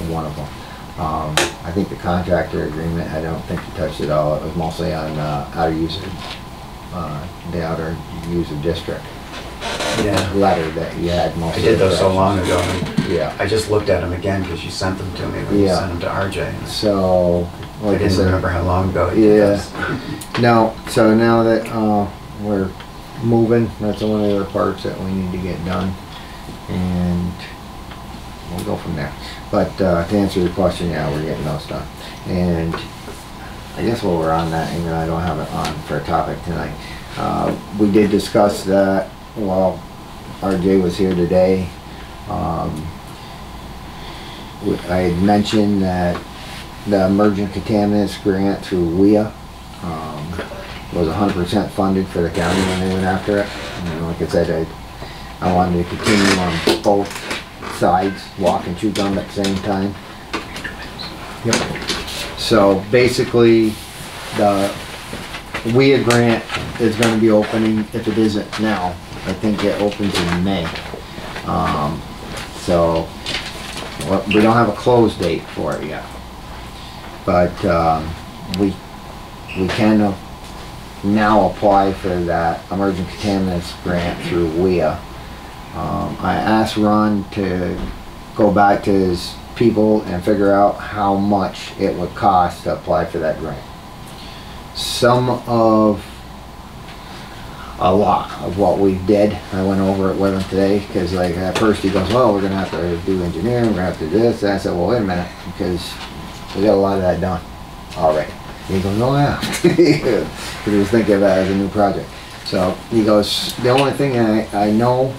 one of them. I think the contractor agreement, I don't think you touched it all. It was mostly on outer user, the outer user district. Yeah. Letter that you had most I of did the those so long ago. Yeah. I just looked at them again because you sent them to me when you sent them to RJ. So, like I didn't remember how long ago. No, so now that we're moving, that's one of the parts that we need to get done, and we'll go from there. But to answer your question, yeah, we're getting those done. And I guess while we're on that, even though I don't have it on for a topic tonight, we did discuss that while RJ was here today. I had mentioned that the emergent contaminants grant through WIA was 100% funded for the county when they went after it. And like I said, I wanted to continue on both sides, walk and chew gum at the same time. Yep. So basically, the WIA grant is going to be opening, if it isn't now, I think it opens in May. So we don't have a close date for it yet, but we can now apply for that emergent contaminants grant through WIA. I asked Ron to go back to his people and figure out how much it would cost to apply for that grant. A lot of what we did, I went over it with him today, because like at first he goes, well, we're gonna have to do engineering, we're gonna have to do this, and I said, well, wait a minute, because we got a lot of that done already. He goes, oh yeah, because he was thinking of that as a new project. So he goes, the only thing I know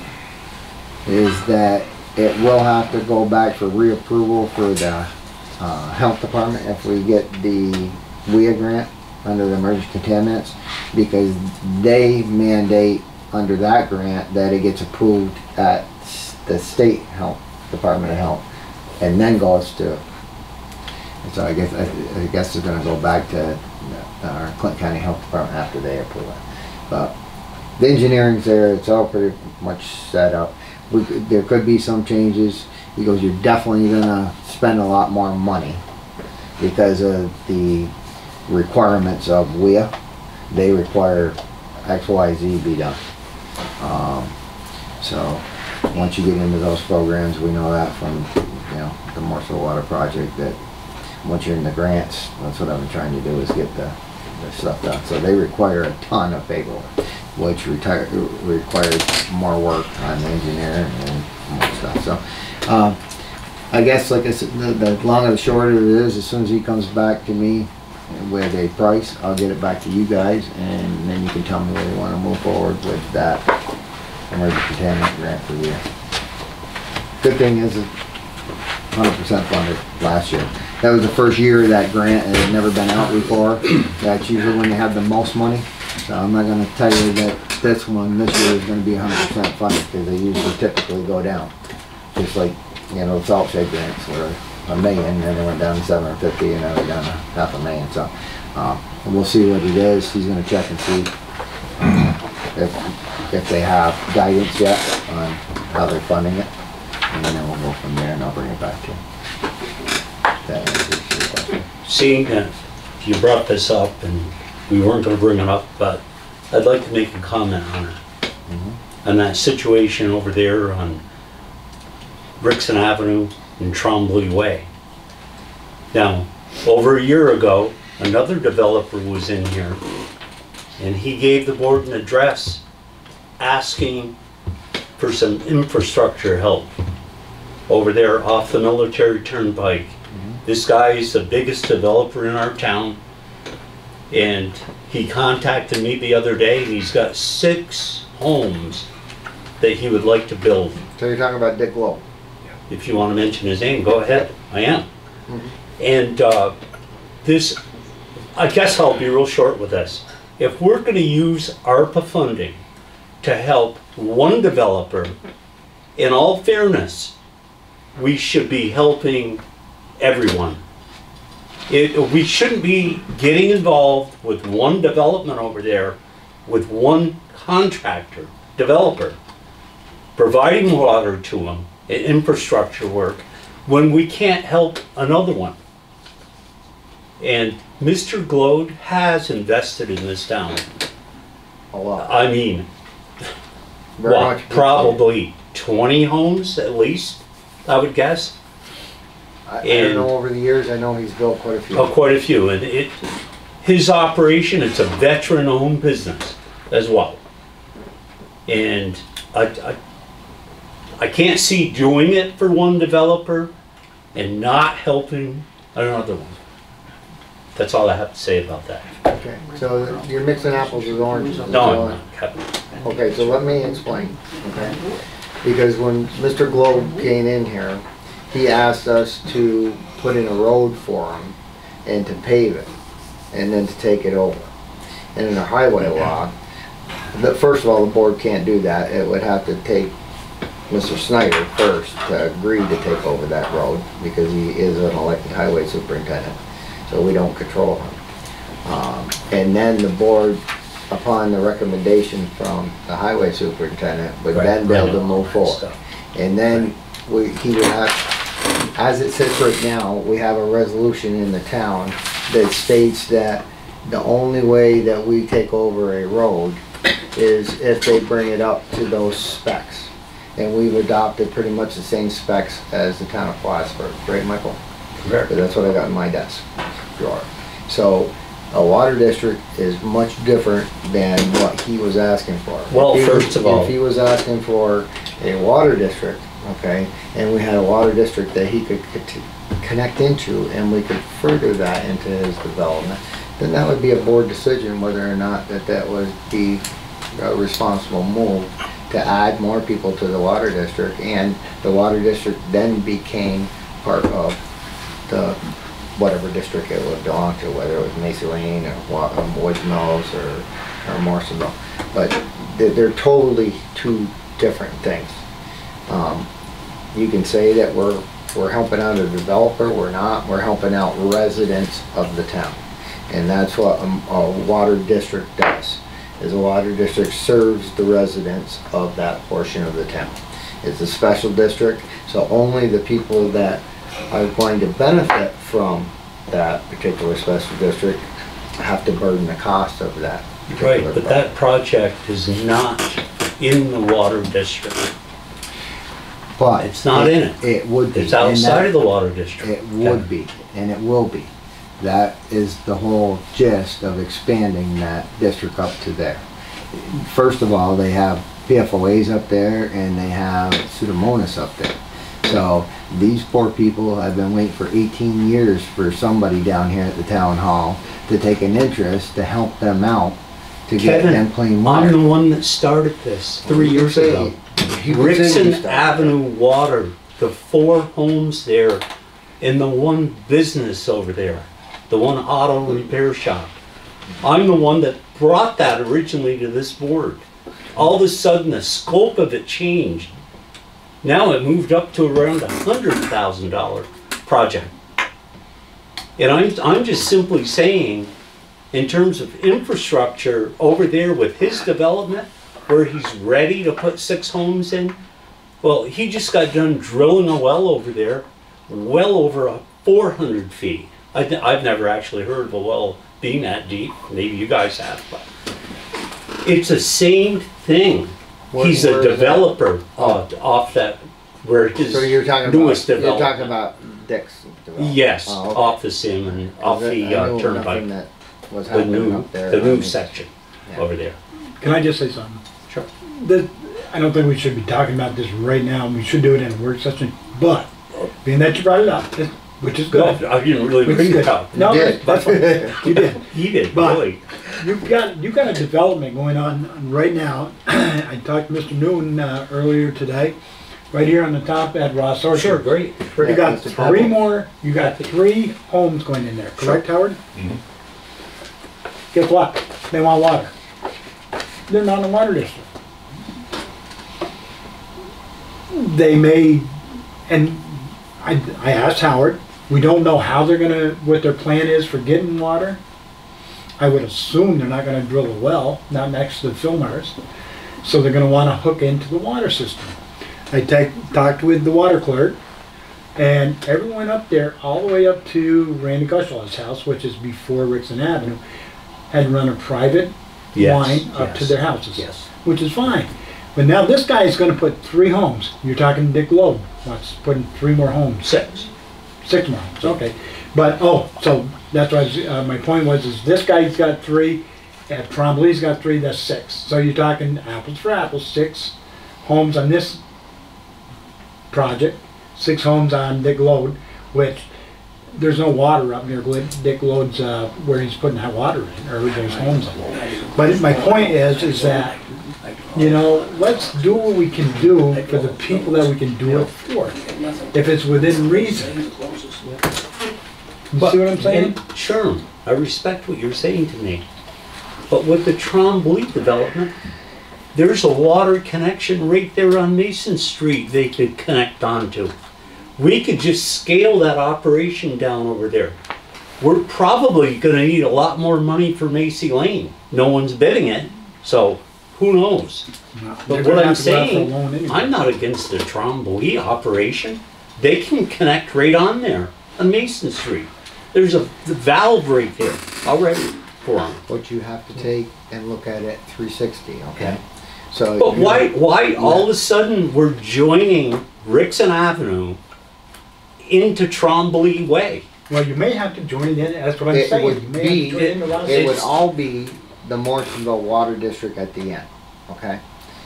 is that it will have to go back for reapproval for the health department if we get the WIA grant under the emergent contaminants, because they mandate under that grant that it gets approved at the state health department of health and then goes to, so I guess it's going to go back to our Clinton County Health Department after they approve it. But the engineering's there, it's all pretty much set up. There could be some changes. He goes, you're definitely going to spend a lot more money because of the requirements of WIA. They require XYZ be done. So once you get into those programs, we know that from the Morsel Water Project, that once you're in the grants, that's what I've been trying to do, is get the stuff done. So they require a ton of paperwork, which requires more work on the engineering and more stuff. So I guess, like I said, the long and the short of it is, as soon as he comes back to me with a price, I'll get it back to you guys, and then you can tell me whether you want to move forward with that emergent contaminant grant for the year. Good thing is it's 100% funded last year. That was the first year of that grant, and it had never been out before. That's usually when they have the most money. So I'm not going to tell you that this year is going to be 100% funded, because they usually typically go down. Just like, the salt shed grants were $1 million, and then they went down to $750,000, and now they're down to $500,000. So we'll see what it is. He's going to check and see if they have guidance yet on how they're funding it, and then we'll go from there, and I'll bring it back to you. That answers your question. Seeing that you brought this up, and we weren't going to bring it up, but I'd like to make a comment on it. On that situation over there on Brixton Avenue and Trombley Way. Now, over a year ago, another developer was in here, and he gave the board an address asking for some infrastructure help over there off the Military Turnpike. This guy is the biggest developer in our town, and he contacted me the other day, and he's got 6 homes that he would like to build. So you're talking about Dick Lowe? If you want to mention his name, go ahead. I am. And this, I guess I'll be real short with this. If we're going to use ARPA funding to help one developer, in all fairness, we should be helping everyone. We shouldn't be getting involved with one development over there, with one contractor, developer, providing water to them, and infrastructure work, when we can't help another one. And Mr. Glode has invested in this town. A lot. I mean, Very what, much. probably 20 homes at least, I would guess. I don't know, over the years, I know he's built quite a few. Oh, quite a few. And his operation, it's a veteran-owned business as well. And I can't see doing it for one developer and not helping another one. That's all I have to say about that. Okay, so you're mixing apples with oranges. No, I'm not, Kevin. Okay, so let me explain, okay? Because when Mr. Globe came in here, he asked us to put in a road for him and to pave it, and then to take it over. And in the highway law, first of all, the board can't do that. It would have to take Mr. Snyder first to agree to take over that road, because he is an elected highway superintendent, so we don't control him. And then the board, upon the recommendation from the highway superintendent, would then be able to move forward. And then he would have, as it sits right now, we have a resolution in the town that states that the only way that we take over a road is if they bring it up to those specs. And we've adopted pretty much the same specs as the town of Plattsburgh, right, Michael? Correct. That's what I got in my desk drawer. So a water district is much different than what he was asking for. Well, first of all, if he was asking for a water district, okay, and we had a water district that he could connect into, and we could further that into his development, then that would be a board decision whether or not that would be a responsible move to add more people to the water district, and the water district then became part of the whatever district it would belong to, whether it was Macy Lane or Woods Mills or Morrisonville. But they're totally two different things. You can say that we're helping out a developer. We're not. We're helping out residents of the town, and that's what a water district does. Is a water district serves the residents of that portion of the town. It's a special district, so only the people that are going to benefit from that particular special district have to burden the cost of that. Right, but that project is not in the water district. But it's not in it. It would be. It's outside of the water district. It would be, and it will be. That is the whole gist of expanding that district up to there. First of all, they have PFOAs up there, and they have Pseudomonas up there. So these poor people have been waiting for 18 years for somebody down here at the town hall to take an interest to help them out to get them clean water. I'm the one that started this 3 years ago. Rixon Avenue Water, the 4 homes there, and the one business over there, the one auto repair shop. I'm the one that brought that originally to this board. All of a sudden the scope of it changed. Now it moved up to around $100,000 project. And I'm just simply saying, in terms of infrastructure over there with his development, where he's ready to put 6 homes in, well, he just got done drilling a well over there, well over 400 feet. I've never actually heard of a well being that deep. Maybe you guys have, but it's the same thing. He's a developer off that, where his so you're talking newest about, development. You're talking about Dick's development? Yes, oh, okay. Off the Salmon, off the Turnpike, the new section over there. Can I just say something? Sure. I don't think we should be talking about this right now. We should do it in a work session, but being that you brought it up, which is good. No, I didn't really bring it up. No, you did. that's fine. You did. He did, But really. You've got a development going on right now. I talked to Mr. Newton earlier today, right here on the top at Ross Orchard. Sure, great. You got 3 more. You got 3 homes going in there, correct, Howard? Mm-hmm. Guess what? They want water. They're not in a water district. They may, and I asked Howard. We don't know how they're gonna, what their plan is for getting water. I would assume they're not gonna drill a well, not next to the Fillmars. So they're gonna wanna hook into the water system. I talked with the water clerk, And everyone up there, all the way up to Randy Gushaw's house, which is before Rixon Avenue, had run a private line up to their houses, which is fine. But now this guy is going to put 3 homes. You're talking Dick Loeb wants putting 3 more homes. 6. 6 more homes, okay. But, so that's why my point was, is this guy's got 3, and Trombley's got 3, that's 6. So you're talking apples for apples, 6 homes on this project, 6 homes on Dick Loeb, which there's no water up near Dick Loeb's where he's putting that water in, or there's homes in. But my point is that, you know, let's do what we can do for the people that we can do it for, if it's within reason. You see what I'm saying? Sure, I respect what you're saying to me. But with the Trombley development, there's a water connection right there on Mason Street they could connect onto. We could just scale that operation down over there. We're probably gonna need a lot more money for Macy Lane. No one's bidding it, so who knows? But what I'm saying, I'm not against the Trombley operation. They can connect right on there, on Mason Street. There's the valve right there already for them. But you have to take and look at it 360, okay? So but why all of a sudden we're joining Rixon Avenue into Trombley Way? Well, you may have to join in, that's what I'm saying. It would all be the Morrisonville Water District at the end, okay?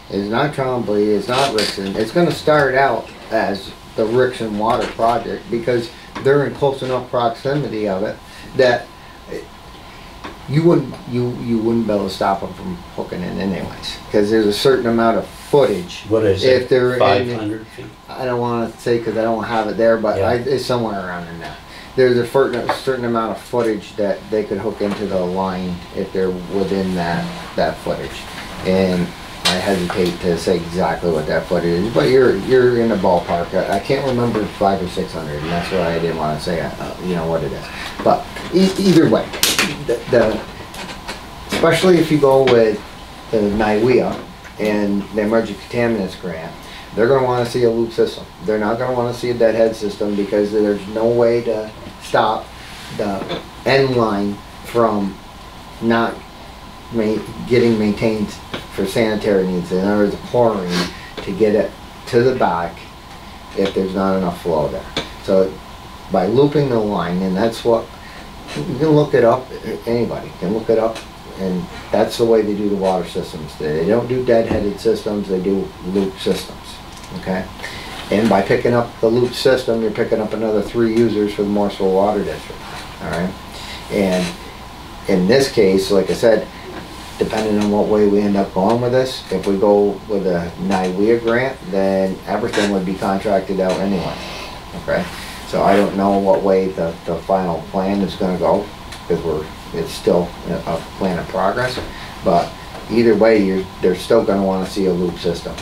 It's not Trombley, it's not Rixon. It's gonna start out as the Rixon Water Project because they're in close enough proximity of it that you wouldn't be able to stop them from hooking in anyways, because there's a certain amount of footage. What is if it? they're 500 feet? I don't want to say because I don't have it there, but it's somewhere around in there. There's a certain amount of footage that they could hook into the line if they're within that footage. And I hesitate to say exactly what that footage is, but you're in the ballpark. I can't remember 500 or 600, and that's why I didn't want to say you know what it is. But either way, especially if you go with the NIWEA and the Emerging Contaminants Grant, they're going to want to see a loop system. They're not going to want to see a deadhead system because there's no way to stop the end line from not getting maintained for sanitary needs. In other words, chlorine to get it to the back if there's not enough flow there. So by looping the line, and that's what, you can look it up, anybody can look it up, and that's the way they do the water systems. They don't do deadheaded systems, they do loop systems, okay? And by picking up the loop system, you're picking up another 3 users for the Morrisville Water District, all right? And in this case, like I said, depending on what way we end up going with this, if we go with a NIWEA grant, then everything would be contracted out anyway, okay? So I don't know what way the final plan is going to go, because it's still a plan of progress. But either way, they're still going to want to see a loop system.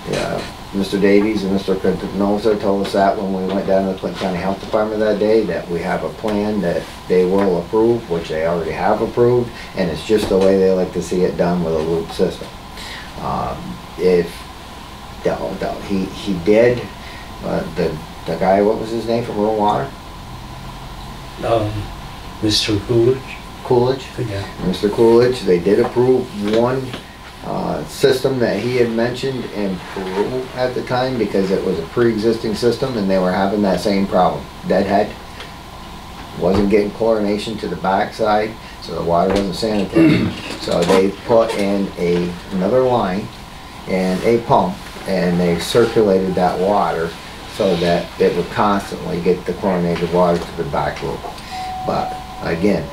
Yeah, Mr. Davies and Mr. Canosa told us that when we went down to the Clinton County Health Department that day, that we have a plan that they will approve, which they already have approved, and it's just the way they like to see it done with a loop system. He did, the guy, what was his name from Rural Water? Mr. Coolidge. Coolidge? Yeah. Mr. Coolidge, they did approve one system that he had mentioned in Peru at the time because it was a pre-existing system and they were having that same problem. Deadhead. Wasn't getting chlorination to the backside, so the water wasn't sanitary. So they put in another line and a pump, and they circulated that water so that it would constantly get the chlorinated water to the back loop. But again,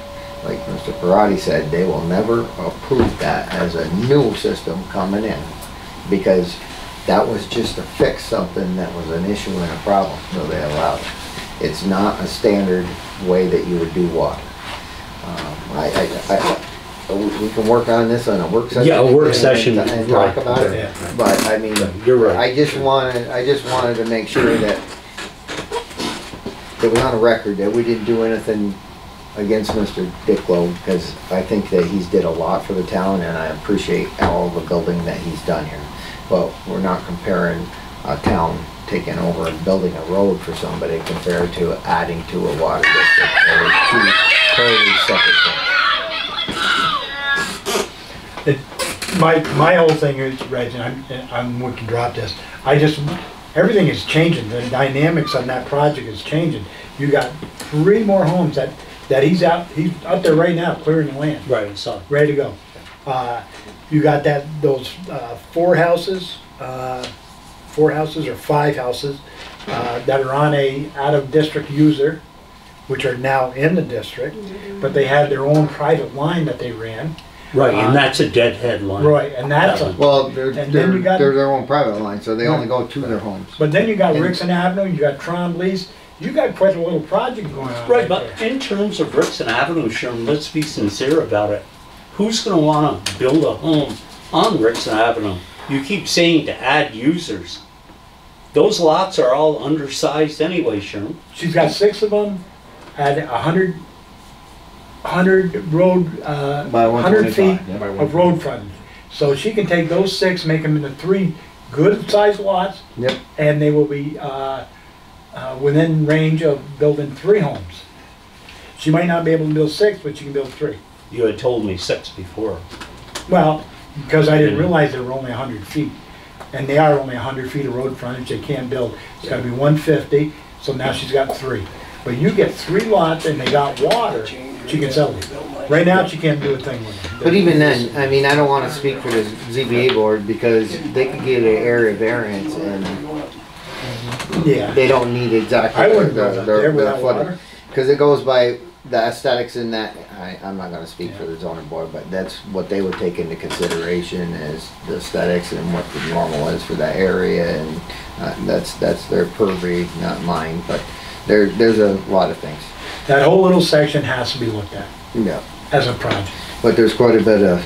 like Mr. Parati said, they will never approve that as a new system coming in, because that was just to fix something that was an issue and a problem, so they allowed it. It's not a standard way that you would do water. We can work on this on a work session. Yeah, a work session, and talk about it. Yeah. But I mean, you're right. I just wanted to make sure that it was on a record that we didn't do anything against Mr. Dick Loeb, because I think that he's did a lot for the town, and I appreciate all the building that he's done here. But we're not comparing a town taking over and building a road for somebody compared to adding to a water district. They're two totally separate things. My whole thing is, Reg, and we can drop this, everything is changing, the dynamics on that project is changing. You got 3 more homes that he's out there right now clearing the land. Right, so. Ready to go. You got those 4 houses or 5 houses that are on a out-of-district user, which are now in the district, but they had their own private line that they ran. Right, and that's a deadhead line. Right, and that's Well, they're then you got- their own private line, so they only go to their homes. But then you got Rixon Avenue, you got Trombley's, you got quite a little project going on. Right, but there. in terms of Rixon Avenue, Sherman, let's be sincere about it. Who's gonna wanna build a home on Rixon Avenue? You keep saying to add users. Those lots are all undersized anyway, Sherman. She's got 6 of them at 100 road, By 100 feet 125, yeah. of road frontage. So she can take those 6, make them into 3 good sized lots, Yep. and they will be within range of building 3 homes. She might not be able to build 6, but she can build 3. You had told me 6 before. Well, because I didn't realize they were only 100 feet. And they are only 100 feet of road frontage, they can't build. It's gotta be 150, so now she's got 3. But you get 3 lots and they got water, she can sell them. Right now, she can't do a thing with them. But even then, I mean, I don't wanna speak for the ZBA board because they could get an area variance and Yeah. they don't need exactly I wouldn't go up there without footing. water. Cause it goes by the aesthetics in that, I'm not gonna speak for the zoning board, but that's what they would take into consideration is the aesthetics and what the normal is for that area, and that's their purview, not mine, but there's a lot of things. That whole little section has to be looked at Yeah, as a project. but there's quite a bit of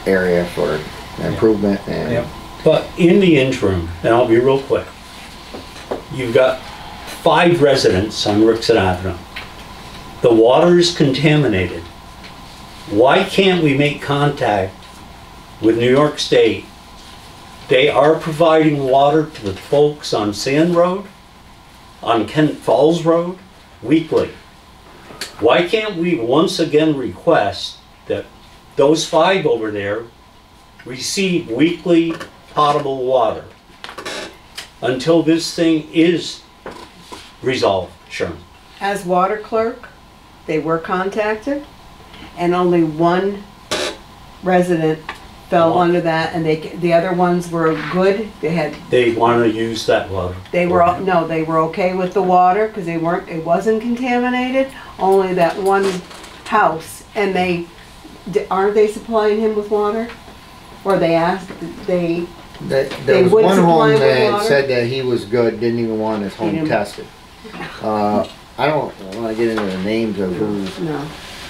area for improvement and. Yep. But in the interim, and I'll be real quick, you've got 5 residents on Rixon Avenue. The water is contaminated. Why can't we make contact with New York State? They are providing water to the folks on Sand Road, on Kent Falls Road, weekly. Why can't we once again request that those 5 over there receive weekly potable water until this thing is resolved, Sherman? As water clerk, they were contacted, and only 1 resident fell under that, and the other ones were good. They want to use that water. They were okay with the water because it wasn't contaminated. Only that 1 house, and aren't they supplying him with water? Or they asked they. There They was would one supply home with that water? said that he was good, didn't even want his He home didn't- tested. I don't wanna get into the names of who's No.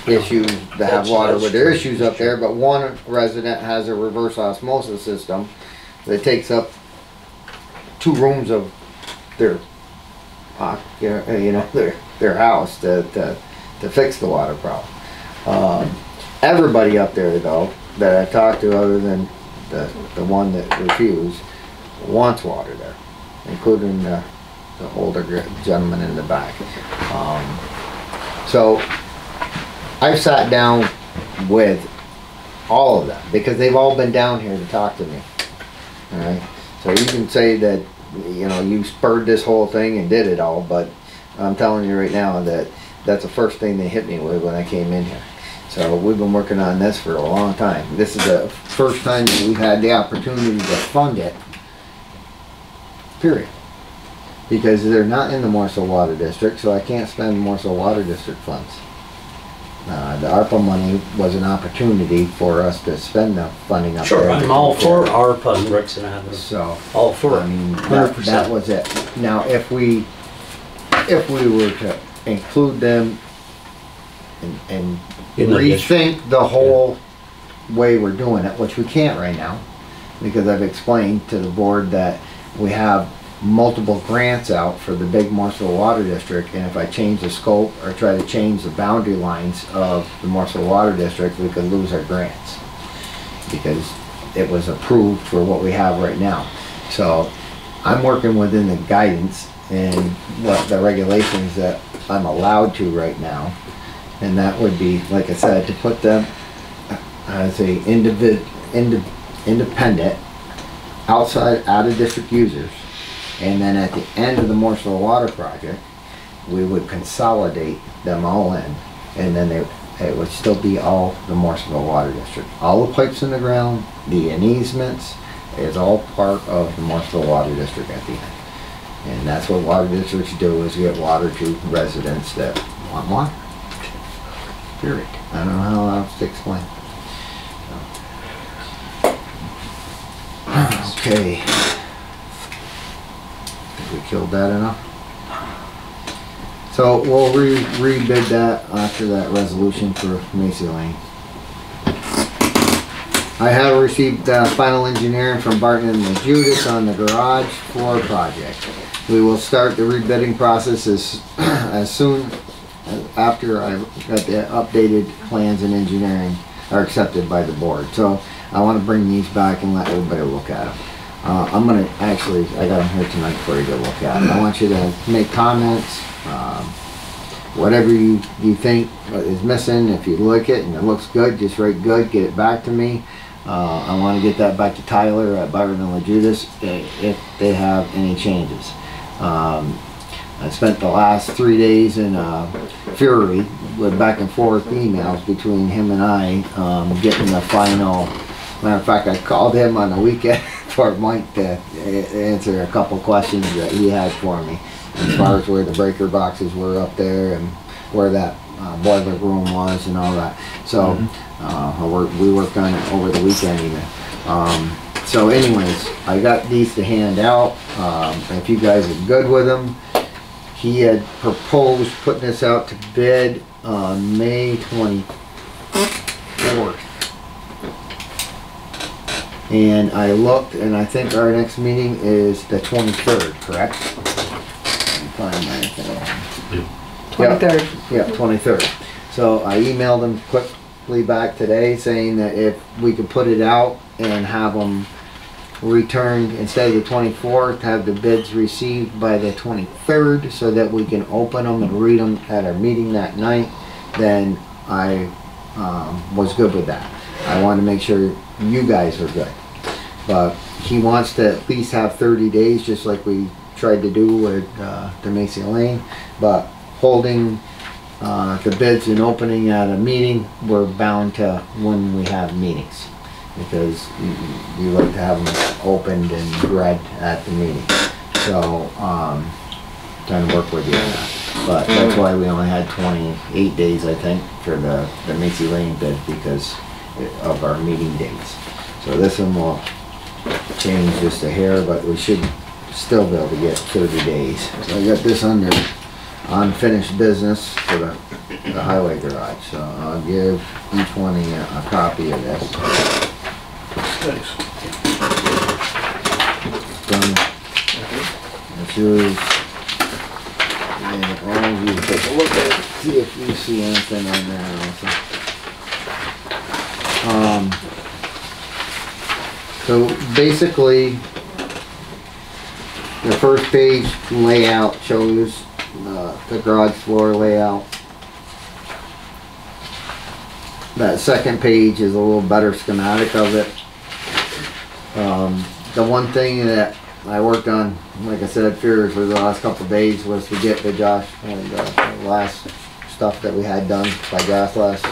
issues that have That's- water that's with their true. issues up there, but one resident has a reverse osmosis system that takes up 2 rooms of their, their house to fix the water problem. Everybody up there though, that I've talked to other than the one that refused, wants water there, including the older gentleman in the back. So I've sat down with all of them because they've all been down here to talk to me. All right. So you can say that you spurred this whole thing and did it all, but I'm telling you right now that that's the first thing they hit me with when I came in here. So we've been working on this for a long time. This is the first time that we've had the opportunity to fund it. Period. Because they're not in the Morsel Water District, so I can't spend Morsel Water District funds. The ARPA money was an opportunity for us to spend the funding up there. Sure, I'm all for ARPA and Rixon Avenue. So, All for I it, mean, 100%. that was it. Now, if we were to include them and In the rethink the whole way we're doing it, which we can't right now, because I've explained to the board that we have multiple grants out for the big Morsel Water District, and if I change the scope or try to change the boundary lines of the Morsel Water District, we could lose our grants because it was approved for what we have right now. So I'm working within the guidance and what the regulations that I'm allowed to right now. And that would be, like I said, to put them as a independent, outside, out of district users. And then at the end of the Morsel Water project, we would consolidate them all in. And then it would still be all the Morsel Water District. All the pipes in the ground, the easements, is all part of the Morsel Water District at the end. And that's what water districts do, is get water to residents that want water. Period. I don't know how else to explain. Okay. Think we killed that enough? So we'll rebid that after that resolution for Macy Lane. I have received final engineering from Barton and Judas on the garage floor project. We will start the rebidding process as soon after I got the updated plans and engineering are accepted by the board. So I want to bring these back and let everybody look at them. I'm going to actually, I got them here tonight for you to look at. I want you to make comments, whatever you think is missing. If you like it and it looks good, just write good, get it back to me. I want to get that back to Tyler at Byron and Judas if they have any changes. I spent the last 3 days in fury with back and forth emails between him and I, getting the final. Matter of fact, I called him on the weekend for Mike to answer a couple questions that he had for me, as far as where the breaker boxes were up there and where that boiler room was and all that. So we worked on it over the weekend even. So anyways, I got these to hand out. If you guys are good with them, he had proposed putting this out to bid on May 24th. And I looked, and I think our next meeting is the 23rd, correct? Find my thing. 23rd. Yeah, 23rd. So I emailed him quickly back today saying that if we could put it out and have them returned instead of the 24th, have the bids received by the 23rd so that we can open them and read them at our meeting that night, then I was good with that. I wanted to make sure you guys are good. But he wants to at least have 30 days, just like we tried to do with the Macy Lane. But holding the bids and opening at a meeting, we're bound to when we have meetings, because you like to have them opened and read at the meeting. So trying to work with you on that. But that's why we only had 28 days, I think, for the Macy Lane bid, because of our meeting dates. So this one will change just a hair, but we should still be able to get 30 days. So I got this under unfinished business for the highway garage. So I'll give each one a copy of this. Thanks. Done. That's yours. And all of you take a look at it, see if you see anything on there also. So basically, the first page layout shows the garage floor layout. That second page is a little better schematic of it. The one thing that I worked on, like I said, furiously the last couple of days, was to get the Josh and the last stuff that we had done by Josh last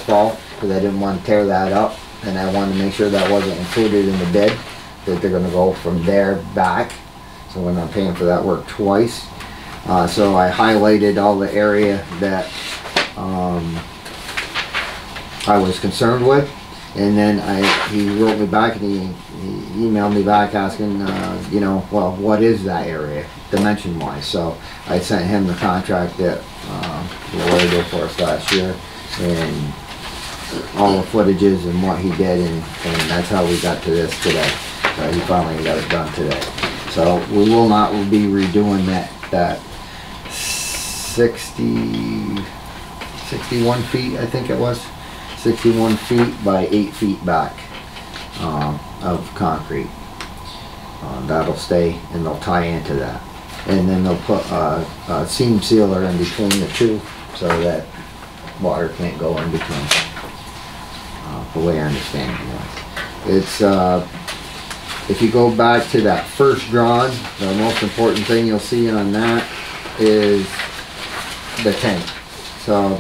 fall, because I didn't want to tear that up, and I wanted to make sure that wasn't included in the bid, that they're going to go from there back, so we're not paying for that work twice. So I highlighted all the area that I was concerned with, and then he wrote me back and he emailed me back asking, you know, well, what is that area dimension wise? So I sent him the contract that Lori did for us last year, and all the footages and what he did, and that's how we got to this today. So he finally got it done today. So we will not be redoing that 61 feet, I think it was. 61 feet by 8 feet back of concrete. That'll stay and they'll tie into that. And then they'll put a seam sealer in between the two so that water can't go in between. The way I understand it. It's, if you go back to that first drawing, the most important thing you'll see on that is the tank. So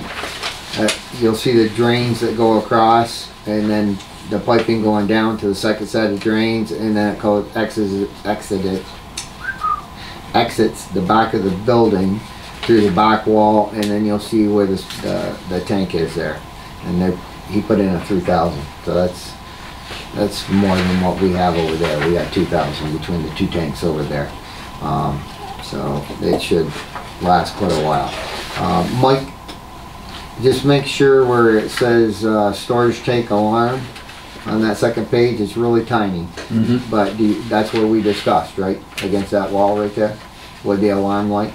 you'll see the drains that go across, and then the piping going down to the second set of drains, and then it goes exits the back of the building through the back wall, and then you'll see where the tank is there. And he put in a 3,000, so that's more than what we have over there. We got 2,000 between the two tanks over there. So it should last quite a while. Mike, just make sure where it says storage tank alarm on that second page, it's really tiny. Mm-hmm. But that's where we discussed, right? Against that wall right there with the alarm light.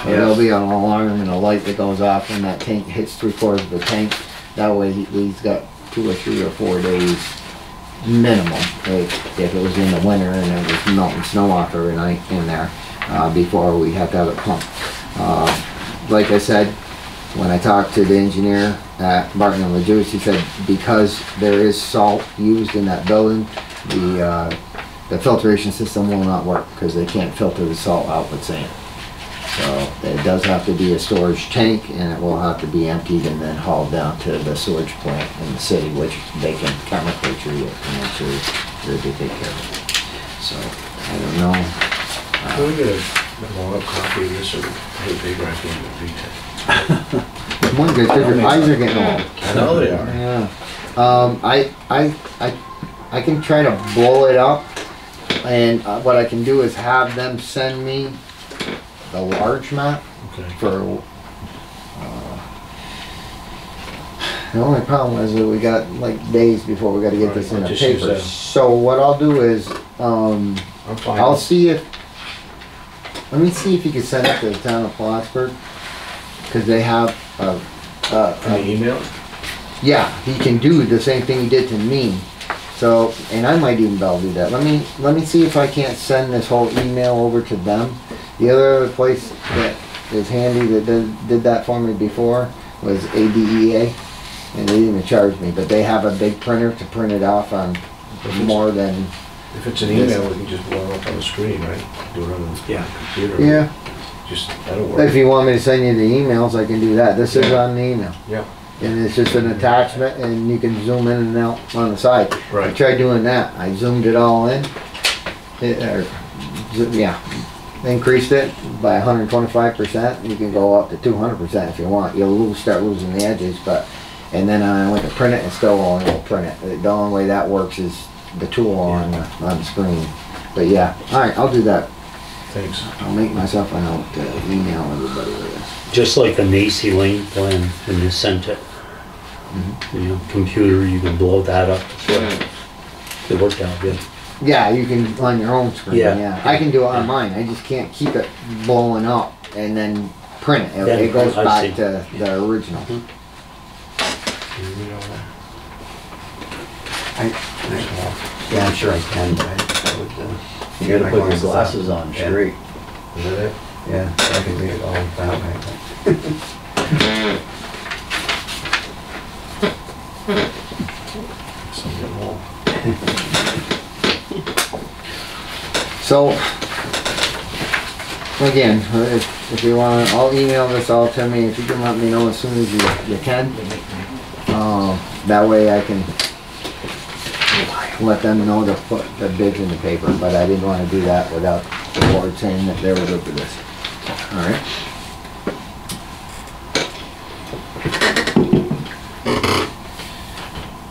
So there'll be an alarm and a light that goes off when that tank hits 3/4 of the tank. That way he's got 2 or 3 or 4 days minimum, if it was in the winter and it was melting snow off every night in there, before we have to have it pumped. Like I said, when I talked to the engineer at Barton and LaJuice, he said because there is salt used in that building, the filtration system will not work because they can't filter the salt out with sand. So it does have to be a storage tank, and it will have to be emptied and then hauled down to the sewage plant in the city, which they can chemically treat it and make sure that they take care of it. So I don't know. Can we get a blow-up copy of this, or put paper I can read it? One good, because your eyes are getting old. I know they are. Yeah. I can try to blow it up, and what I can do is have them send me the large map Okay. for. The only problem is that we got like days before we got to get this in Right, the just use paper. that. So what I'll do is, I'm fine. I'll see if. Let me see if you can send it to the town of Plattsburgh, because they have Can you email it? yeah, he can do the same thing he did to me. So, and I might even be able to do that. Let me see if I can't send this whole email over to them. The other place that is handy that did that for me before was ADEA, and they didn't even charge me, but they have a big printer to print it off on more than. If it's an email, we can just blow it up on the screen, right? Do it on the computer. Yeah, Just, that'll if work. you want me to send you the emails, I can do that. This is on the email. Yeah. And it's just an attachment, and you can zoom in and out on the side. I Right. tried doing that. I zoomed it all in. Increased it by 125%. You can go up to 200% if you want. You'll start losing the edges, but and then I went to print it and still only won't print it. The only way that works is the tool on the screen. But yeah, all right, I'll do that. Thanks. I'll make myself a note to email everybody with this. Just like the Macy Lane plan when you sent it. You know, computer, you can blow that up. It worked out good. Yeah, you can on your own screen. Yeah. Yeah, I can do it on mine. I just can't keep it blowing up and then print it. Yeah, It goes I back see. to the original. Can you read all that? Yeah, I'm sure I can, but I would, You gotta put your glasses on Yeah. straight. Is that it? Yeah, I can read it all that way. Something more. So, again, if you want, I'll email this all to me. If you can let me know as soon as you can. That way I can let them know to put the bids in the paper, but I didn't want to do that without the board saying that they were good for this. All right.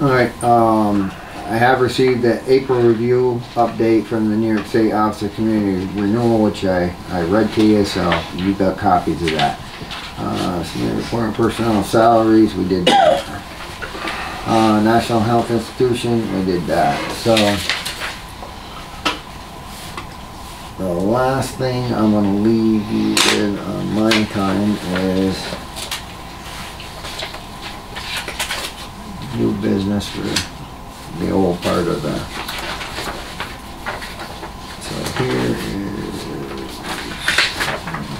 All right, I have received the April review update from the New York State Office of Community Renewal, which I read to you, so you got copies of that. Submitted report on personnel salaries, we did that. National Health Institution, we did that. So, the last thing I'm gonna leave you with on my time is new business for the old part of the here is,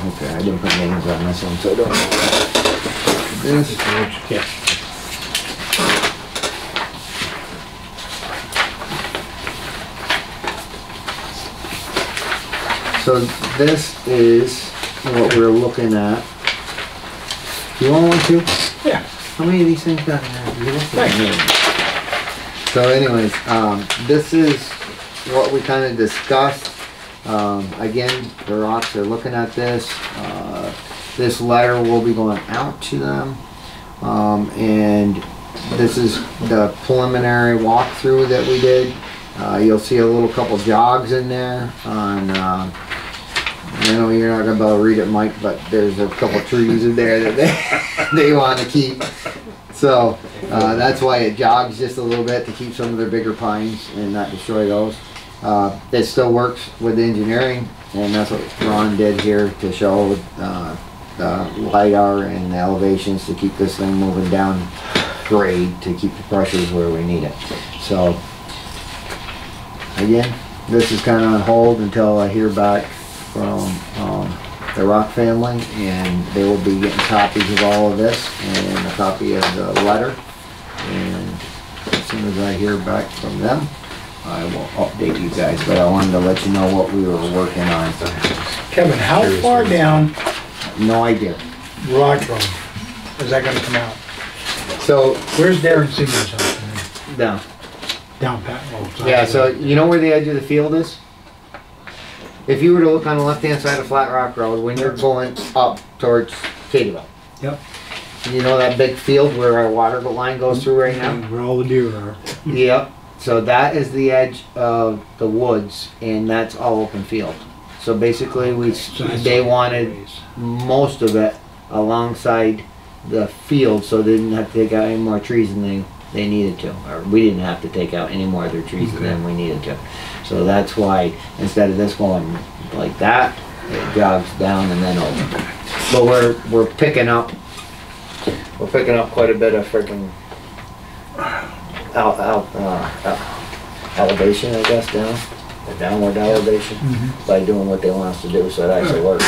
okay, I didn't put names on this one, so I don't know. This, Yeah. so this is what we're looking at. You want one too? Yeah. How many of these things got in there? You look at Thanks. me. So anyways, this is what we kind of discussed. Again, the rocks are looking at this. This letter will be going out to them. And this is the preliminary walkthrough that we did. You'll see a little couple jogs in there on, I know you're not gonna be able to read it, Mike, but there's a couple trees in there that they want to keep. So that's why it jogs just a little bit to keep some of their bigger pines and not destroy those. It still works with engineering, and that's what Ron did here to show the LiDAR and the elevations to keep this thing moving down grade to keep the pressures where we need it. So again, this is kind of on hold until I hear back from the Rock family, and they will be getting copies of all of this and a copy of the letter. And as soon as I hear back from them, I will update you guys. But I wanted to let you know what we were working on. Kevin, how far down No idea. Rock Road is that gonna come out? So Where's Darren Senior's house? down. Down Pat. Oh, Yeah. So you know where the edge of the field is? If you were to look on the left-hand side of Flat Rock Road, when you're going up towards Cateville, Yep. you know that big field where our water line goes through right now? Where all the deer are. Yep. So that is the edge of the woods, and that's all open field. So basically, they wanted most of it alongside the field, so they didn't have to take out any more trees than they needed to, or we didn't have to take out any more of their trees than we needed to. So that's why instead of this going like that, it jogs down and then over. But we're picking up quite a bit of freaking elevation, I guess, down, the downward elevation, by doing what they want us to do, so it actually works.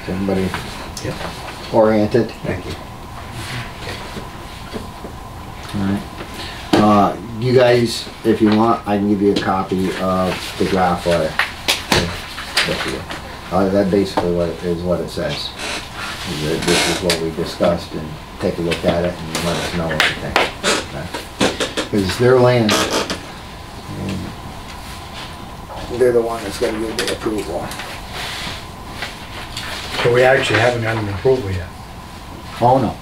Is everybody oriented? Thank you. Alright. You guys, if you want, I can give you a copy of the draft letter. That basically what it says. This is what we discussed, and take a look at it and let us know what you think. Because it's their land. And they're the one that's gonna give the approval. So we actually haven't gotten approval yet. Oh, no.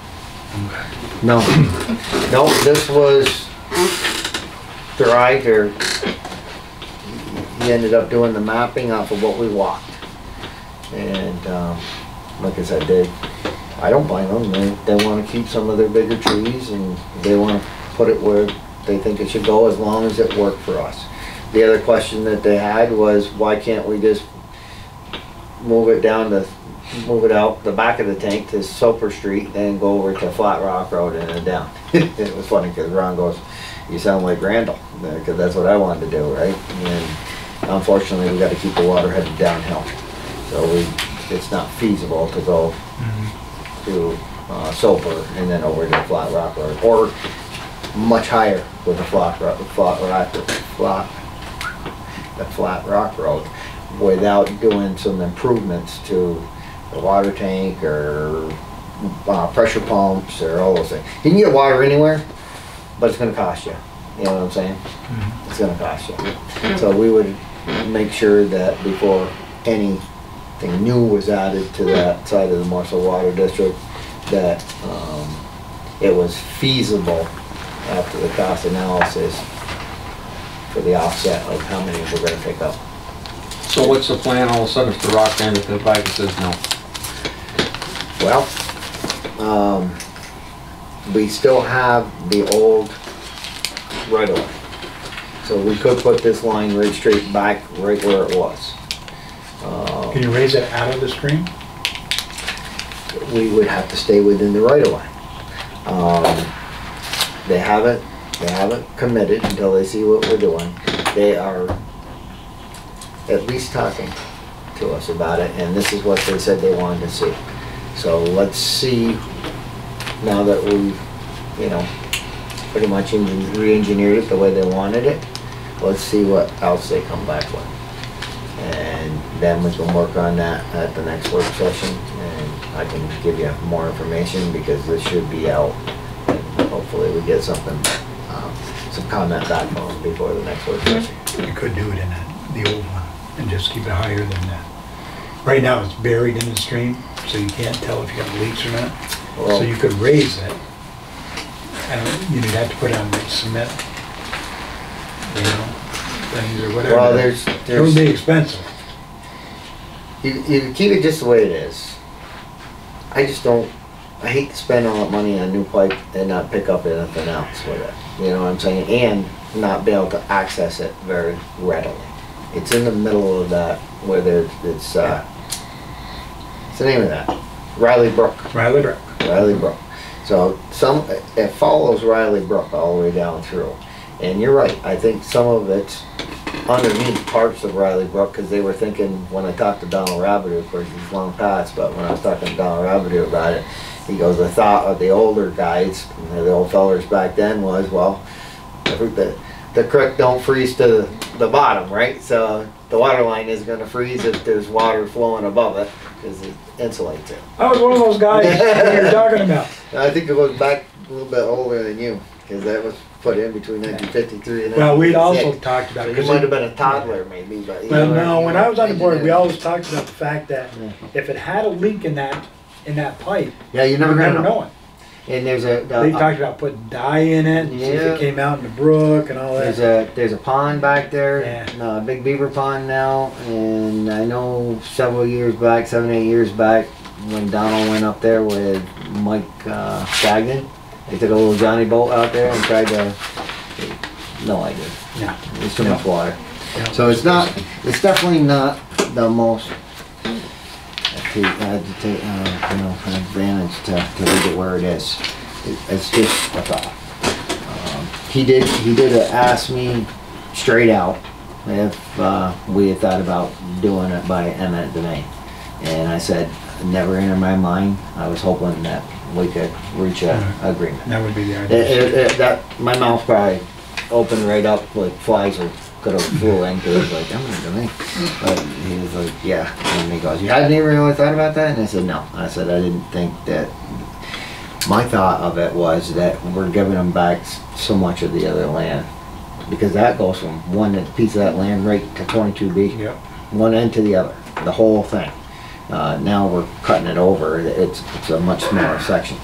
No. No, this was Thrive, he ended up doing the mapping off of what we walked. And like I said, I don't blame them. They want to keep some of their bigger trees, and they want to put it where they think it should go as long as it worked for us. The other question that they had was, why can't we just move it out the back of the tank to Soper Street, then go over to Flat Rock Road and then down. It was funny because Ron goes, you sound like Randall, because that's what I wanted to do, right? And unfortunately, we got to keep the water headed downhill. So it's not feasible to go to Soper and then over to Flat Rock Road, or much higher with the Flat Rock Road, without doing some improvements to the water tank or pressure pumps or all those things. You can get water anywhere, but it's going to cost you. You know what I'm saying? It's going to cost you. So we would make sure that before anything new was added to that side of the Marshall Water District, that it was feasible after the cost analysis for the offset of how many we're going to pick up. So what's the plan all of a sudden if the rock band at the bike says no? Well, we still have the old right-of-way. So we could put this line right straight back right where it was. Can you raise it out of the stream? We would have to stay within the right-of-way. They haven't They haven't committed until they see what we're doing. They are at least talking to us about it, and this is what they said they wanted to see. So let's see, now that we've, you know, pretty much re-engineered it the way they wanted it, let's see what else they come back with. And then we can work on that at the next work session, and I can give you more information because this should be out. And hopefully we get something, some comment back from them before the next work session. You could do it in the old one and just keep it higher than that. Right now it's buried in the stream, so you can't tell if you got leaks or not. Well, So you could raise it. And you'd have to put on like cement, you know, things or whatever. well, It would be expensive. you keep it just the way it is. I just don't, I hate to spend all that money on new pipe and not pick up anything else with it. You know what I'm saying? And not be able to access it very readily. It's in the middle of that, where it's the name of that? Riley Brook. Riley Brook. Riley Brook. So it follows Riley Brook all the way down through. And you're right, I think some of it's underneath parts of Riley Brook, because they were thinking, when I talked to Donald Rabideau, of course he's long past, but when I was talking to Donald Rabideau about it, he goes, the thought of the older guys, the old fellers back then was, well, the creek don't freeze to the bottom, right? So the water line isn't going to freeze if there's water flowing above it, because it insulates it. I was one of those guys that you're talking about. I think it goes back a little bit older than you, because that was put in between 1953 and 1956. Well, we'd also talked about So it. you might have been a toddler maybe, but... Well, no, when I was on the board, we always talked about the fact that if it had a leak in that pipe, Yeah, you you'd never never gonna know. know it. And there's a... They talked about putting dye in it, and see if Yeah. it came out in the brook and all that. There's a pond back there, Yeah. a big beaver pond now, and I know several years back, 7, 8 years back, when Donald went up there with Mike Stagnan, they took a little Johnny boat out there and tried to, no idea. Yeah. There's too much water. Yeah. So it's definitely not the most advantage to leave it where it is. It's just a thought. He did ask me straight out if we had thought about doing it by eminent domain. And I said, never entered my mind. I was hoping that we could reach an agreement. That would be the idea. My mouth probably opened right up like flies could have flew in, because it was like, eminent domain. But he was like, yeah. And he goes, you hadn't even really thought about that? And I said, no. I said, I didn't think that. My thought of it was that we're giving them back so much of the other land, because that goes from one piece of that land right to 22B. Yep. One end to the other, the whole thing. Now we're cutting it over. It's a much smaller section.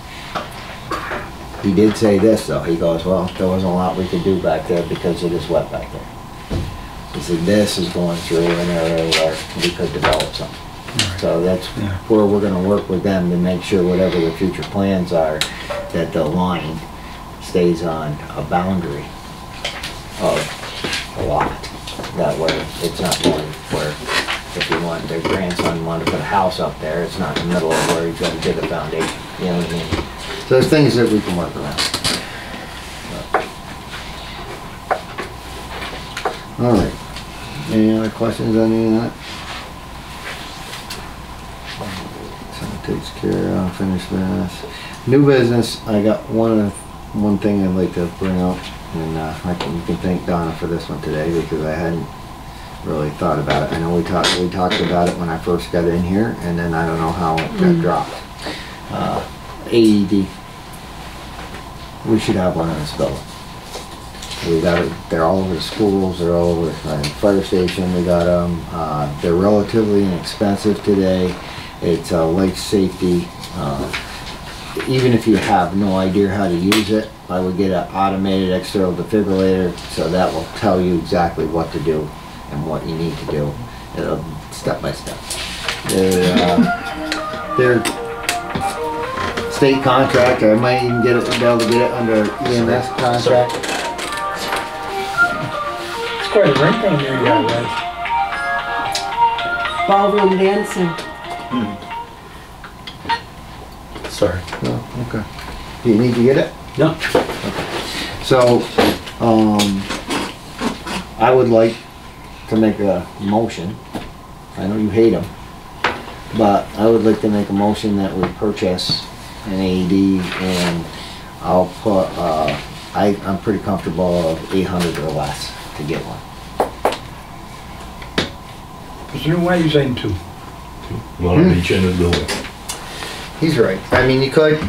He did say this though. He goes, well, there wasn't a lot we could do back there because it is wet back there. He said this is going through an area where we could develop something. Right. So that's where we're going to work with them to make sure whatever the future plans are, that the line stays on a boundary of a lot. That way it's not going where, if you want, their grandson wanted to put a house up there, it's not in the middle of where he's got to dig a foundation. You know what I mean? So there's things that we can work around. All right. Any other questions on any of that? So it takes care of, finish this. New business, I got one thing I'd like to bring up, and you can thank Donna for this one today, because I hadn't really thought about it. I know we talked about it when I first got in here, and then I don't know how it got dropped. AED. We should have one in this building. We got it. They're all over the schools. They're all over the fire station. We got them. They're relatively inexpensive today. It's life safety. Even if you have no idea how to use it, I would get an automated external defibrillator, so that will tell you exactly what to do and what you need to do. It'll step by step. They're state contract. I might even be able to get it under EMS contract. It's quite a rink on there, yeah, right? Ballroom dancing. Sorry. Oh, okay. Do you need to get it? No. So, I would like to make a motion. I know you hate them, but I would like to make a motion that we purchase an AED, and I'll put, I'm pretty comfortable of 800 or less to get one. So why are you saying two? Want to reach into the building. He's right. I mean, you could,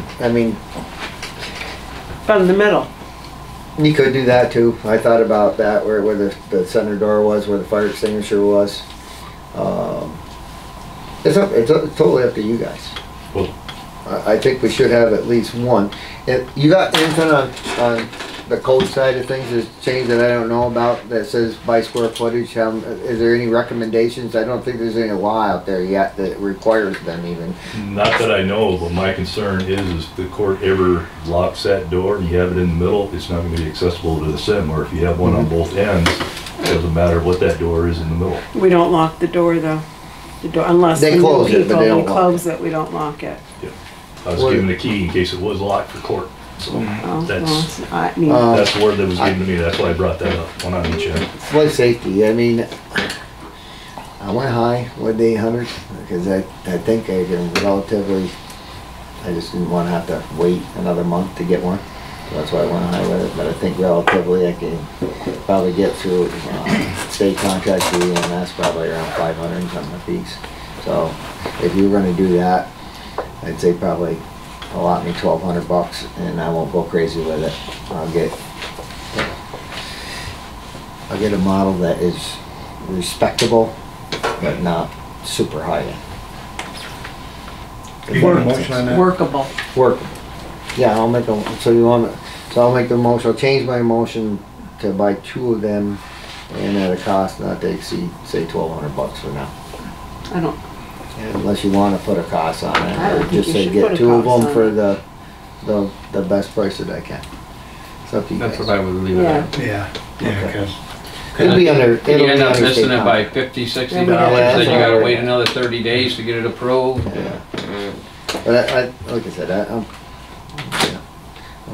From the middle. you could do that too. I thought about that, where the center door was, where the fire extinguisher was. It's totally up to you guys. Well, I think we should have at least one. You got anything on the code side of things that's changed that I don't know about, that says by square footage? Is there any recommendations? I don't think there's any law out there yet that requires them even. not that I know, but my concern is if the court ever locks that door and you have it in the middle, it's not going to be accessible to the sim. Or if you have one on both ends, it doesn't matter what that door is in the middle. We don't lock the door though. The door, unless They the new close it, but people, they don't we lock close it, we don't lock it. I was given a key in case it was locked for court. So Oh, well, that's I mean, that's the word that was given to me. That's why I brought that up. One on each end. It's like safety. I mean, I went high with the 800 because I think I can relatively, I just didn't want to have to wait another month to get one. So that's why I went high with it. But I think relatively I can probably get through state contract through EMS probably around 500 and something a piece. So if you were going to do that, I'd say probably allot me $1,200 and I won't go crazy with it. I'll get a model that is respectable but not super high end. You want a motion on that? workable. Workable. Yeah, I'll make a, so I'll make the motion, I'll change my motion to buy two of them and at a cost not to exceed, say, $1,200 for now. I don't, Unless you want to put a cost on I don't it, think just you say should get put a two of cost them on for the best price that I can. It's up to you That's guys. what I would leave it yeah. at. Yeah, because It'll be under, You it'll end be up under missing state it by contract. $50, $60, Yeah, then you gotta that's wait all. another 30 days to get it approved. Yeah. But like I said, I'm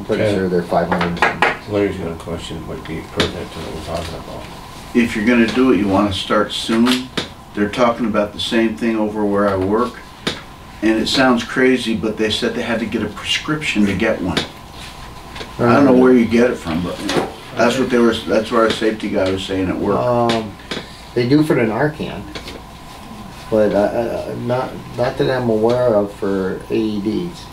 pretty Okay. sure they're 500. Larry's got a question, might be pertinent to what we're talking about. If you're gonna do it, you wanna start soon. They're talking about the same thing over where I work. And it sounds crazy, but they said they had to get a prescription to get one. I don't know where you get it from, but that's what that's what our safety guy was saying at work. They do for the Narcan, but not that I'm aware of for AEDs.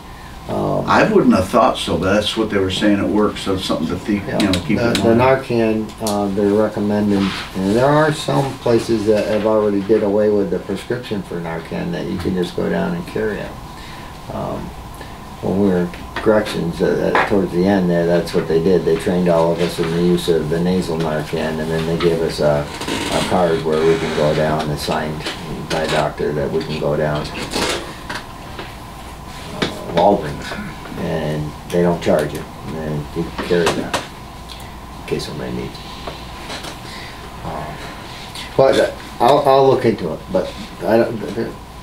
I wouldn't have thought so, but that's what they were saying at work, so it's something to think, Yeah. keep in The mind. Narcan, they're recommending, and there are some places that have already did away with the prescription for Narcan, that you can just go down and carry it. When we were in corrections, towards the end there, that's what they did. They trained all of us in the use of the nasal Narcan, and then they gave us a card where we can go down, and signed by a doctor that we can go down Walgreens, and they don't charge you, and you can carry that in case somebody needs it. But I'll look into it, but I don't,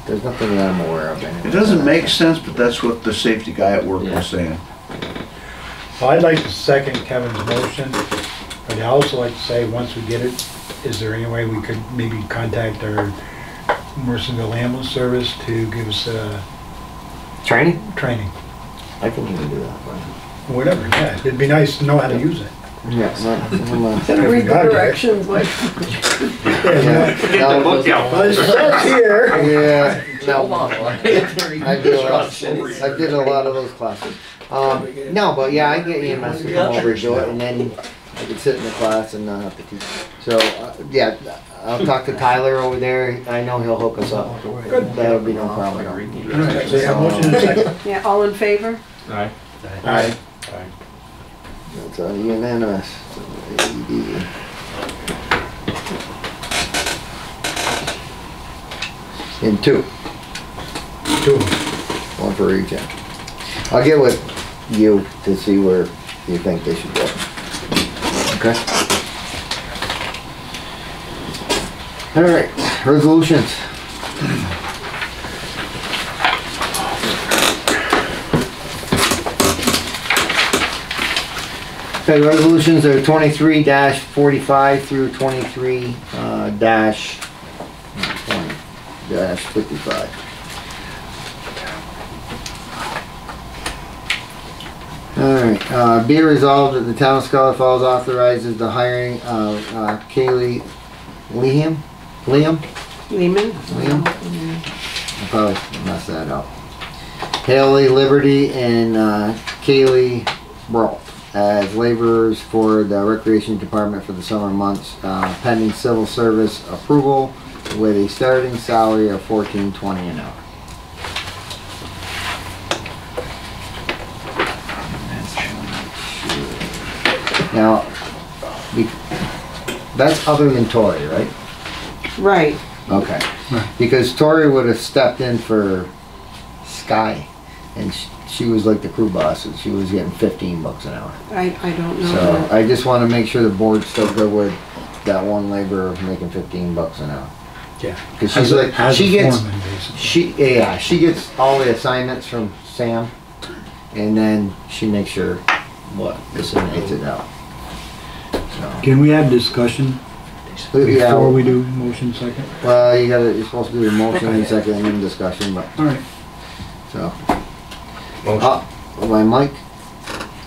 there's nothing that I'm aware of anyway. It doesn't make sense, but that's what the safety guy at work Yeah. was saying. well, I'd like to second Kevin's motion, but I'd also like to say, once we get it, is there any way we could maybe contact our Mercenville Ambulance Service to give us Training? training? I can even do that. Whatever, yeah, it'd be nice to know how to use it. Yeah, Gonna read the directions like. Yeah, Get the book out. well, it says here, Yeah, no, I did a lot of those classes. No, but yeah, I get EMS to come over and do it, and then I can sit in the class and not have to teach. So, yeah, I'll talk to Tyler over there. I know he'll hook us up. That'll be no problem at all. Alright, so you have motion and second. Yeah, all in favor? Aye. Alright. That's unanimous. AED. In two, Two. one for each end. I'll get with you to see where you think they should go. Okay? Alright, resolutions. Okay, resolutions are 23-45 through 23 dash 55. Alright, be it resolved that the town of Schuyler Falls authorizes the hiring of Kaylee Lehman? Lehman? I probably messed that up. Haley Liberty and Kaylee Brault as laborers for the Recreation Department for the summer months, pending civil service approval with a starting salary of $14.20 an hour. Now, that's other than Tori, right? Right. Okay. Because Tori would have stepped in for Sky, and she was like the crew boss, and she was getting $15 an hour. I don't know. So that. I just want to make sure the board's still good with that one laborer making $15 an hour. Yeah. Because she's like, as she a gets, foreman, basically. she gets all the assignments from Sam, and then she makes sure what disseminates it out. So. Can we have discussion Yeah, before we do motion second? well, you're supposed to do the motion and second and then discussion, but, All right. so. Motion. By Mike,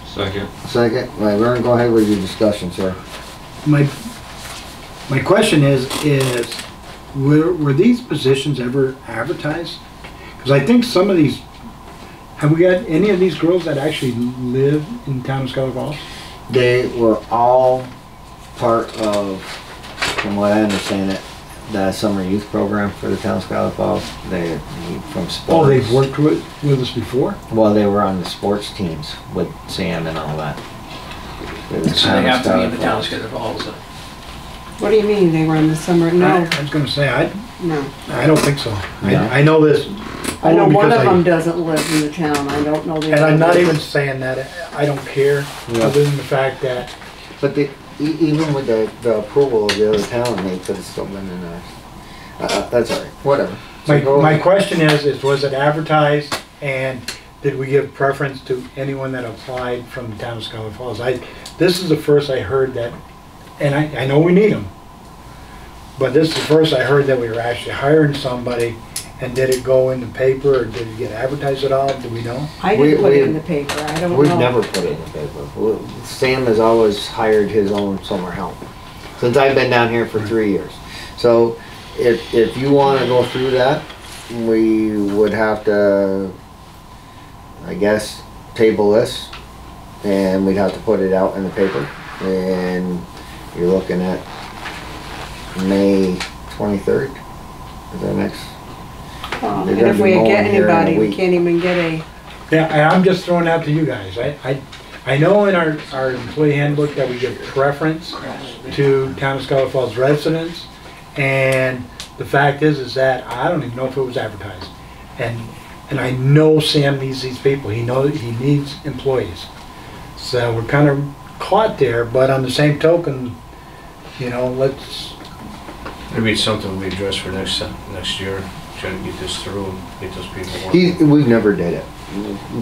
Second. second, by Vern, go ahead with your discussion, sir. My question is were these positions ever advertised? Because I think some of these, have we got any of these girls that actually live in town of Schuyler Falls? They were all part of, from what I understand it, the summer youth program for the town of Schuyler Falls. They from sports. Oh, they've worked with us before? Well, they were on the sports teams with Sam and all that. So they have to be in the town of Schuyler Falls. What do you mean they were in the summer? No, I was gonna say, no. I don't think so. No. I know this. I know only one because of them doesn't live in the town. I don't know the And other I'm not one. even saying that, I don't care, Yeah. other than the fact that, But even with the approval of the other town, they could have still been in there. That's all right. Whatever. So my question is was it advertised, and did we give preference to anyone that applied from the town of Schuyler Falls? This is the first I heard that, and I know we need them, but this is the first I heard that we were actually hiring somebody. And did it go in the paper, or did it get advertised at all? Do we know? I didn't put it in the paper. I don't know. We've never put it in the paper. Sam has always hired his own summer help since I've been down here for 3 years. So if you want to go through that, we would have to, I guess, table this, and we'd have to put it out in the paper. And you're looking at May 23rd. Is that next? And They're if gonna we be get mowing here in a anybody, we week. can't even get a, Yeah, and I'm just throwing out to you guys. I know in our employee handbook that we give preference to town of Schuyler Falls residents, and the fact is that I don't even know if it was advertised. And I know Sam needs these people. He needs employees. So we're kind of caught there, but on the same token, let's. Maybe it's something we address for next year, try to get this through and get those people working. We've never did it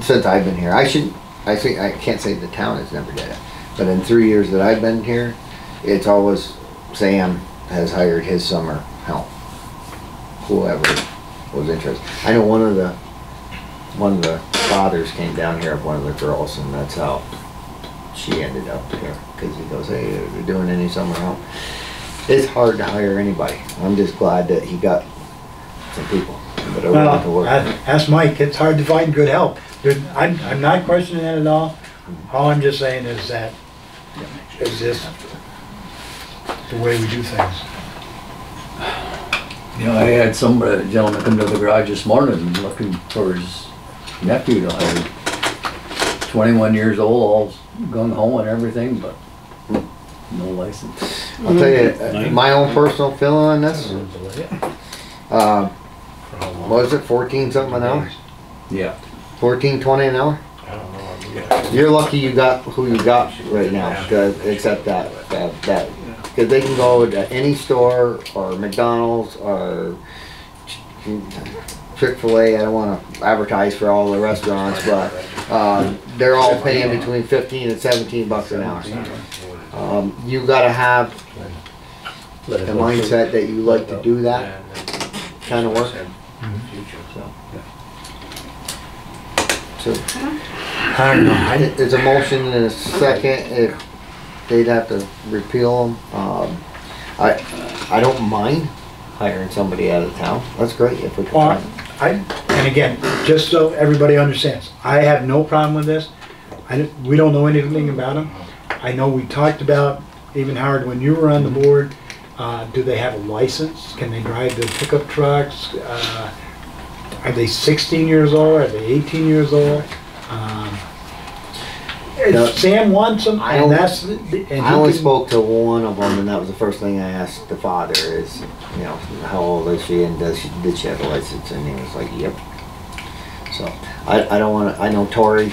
since I've been here. I can't say the town has never did it, but in 3 years that I've been here, it's always Sam has hired his summer help. Whoever was interested. I know one of the fathers came down here of one of the girls, and that's how she ended up here, because he goes, "Hey, are you doing any summer help?" It's hard to hire anybody. I'm just glad that he got some people that are willing to Well, work. ask Mike, it's hard to find good help. I'm not questioning that at all. All I'm just saying is that, is this the way we do things? I had a gentleman come to the garage this morning looking for his nephew to hire. 21 years old, all gung-ho and everything, but no license. I'll tell you, my own personal feeling on this, what is it, 14 something an hour? Yeah. 14.20 an hour? I don't know. You're lucky you got who you got right now, except that, because they can go to any store or McDonald's or Chick-fil-A, I don't wanna advertise for all the restaurants, but, they're all paying between 15 and 17 bucks an hour. You gotta have the mindset that you like to do that kind of work. So, I don't know, it's a motion and a second, if they'd have to repeal them. I don't mind hiring somebody out of town, that's great if we can Well, find. and again, just so everybody understands, I have no problem with this. We don't know anything about them. I know we talked about, even Howard, when you were on the board, do they have a license? Can they drive the pickup trucks? Are they 16 years old? Are they 18 years old? No. Sam wants them, I and only- that's. I only spoke to one of them, and that was the first thing I asked the father is, you know, how old is she, and did she have a license? And he was like, yep. So, I don't wanna, I know Tori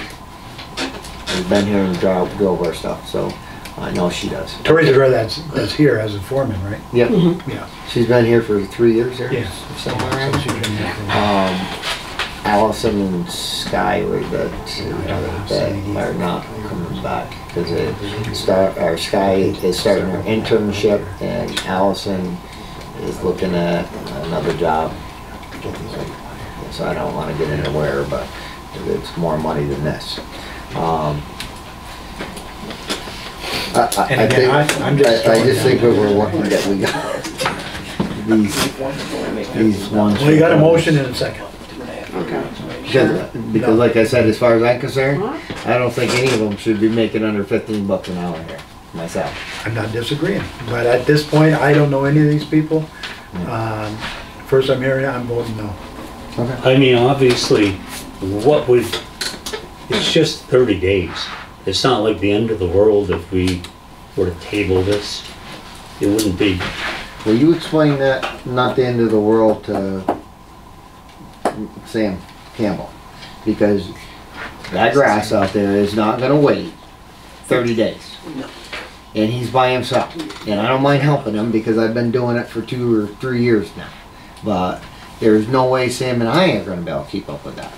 has been here and drove our stuff, so I know she does. Tori's the girl that's here as a foreman, right? Yep, Yeah. she's been here for 3 years there. Yeah. Somewhere around. So she's been here for- Allison and Sky were the two that are not coming back because Sky is starting her internship and Allison is looking at another job. So I don't want to get into where, but it's more money than this. And again, I'm just I just think that we're lucky that we got these ones. Well, you got a motion in a second. Because like I said, as far as I'm concerned, I don't think any of them should be making under 15 bucks an hour here, myself. I'm not disagreeing, but at this point, I don't know any of these people. First I'm hearing it, I'm voting no. I mean, obviously, it's just 30 days. It's not like the end of the world if we were to table this. It wouldn't be. Will you explain that, not the end of the world, to Sam Campbell? Because that grass out there is not gonna wait 30 days. And he's by himself. And I don't mind helping him because I've been doing it for 2 or 3 years now. But there's no way Sam and I are gonna be able to keep up with that.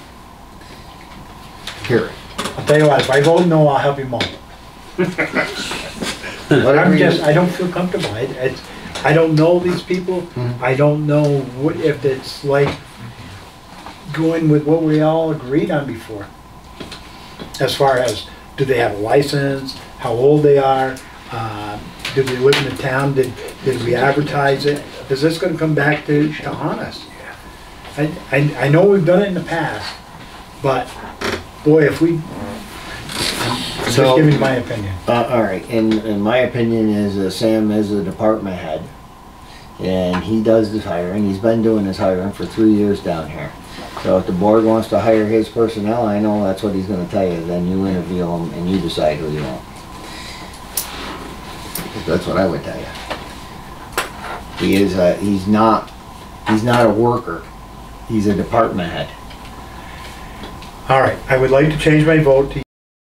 Period. I'll tell you what, if I vote no, I'll help you mow. Whatever you- I don't feel comfortable. I don't know these people. I don't know if it's like going with what we all agreed on before. As far as, do they have a license, how old they are, do they live in the town, did we advertise it? Is this gonna come back to haunt us? I know we've done it in the past, but boy, if we, I'm just So- giving my opinion. All right, and my opinion is Sam is a department head, and he does this hiring. He's been doing this hiring for 3 years down here. So if the board wants to hire his personnel, I know that's what he's going to tell you. Then you interview him and you decide who you want. That's what I would tell you. He's not a worker. He's a department head. All right, I would like to change my vote to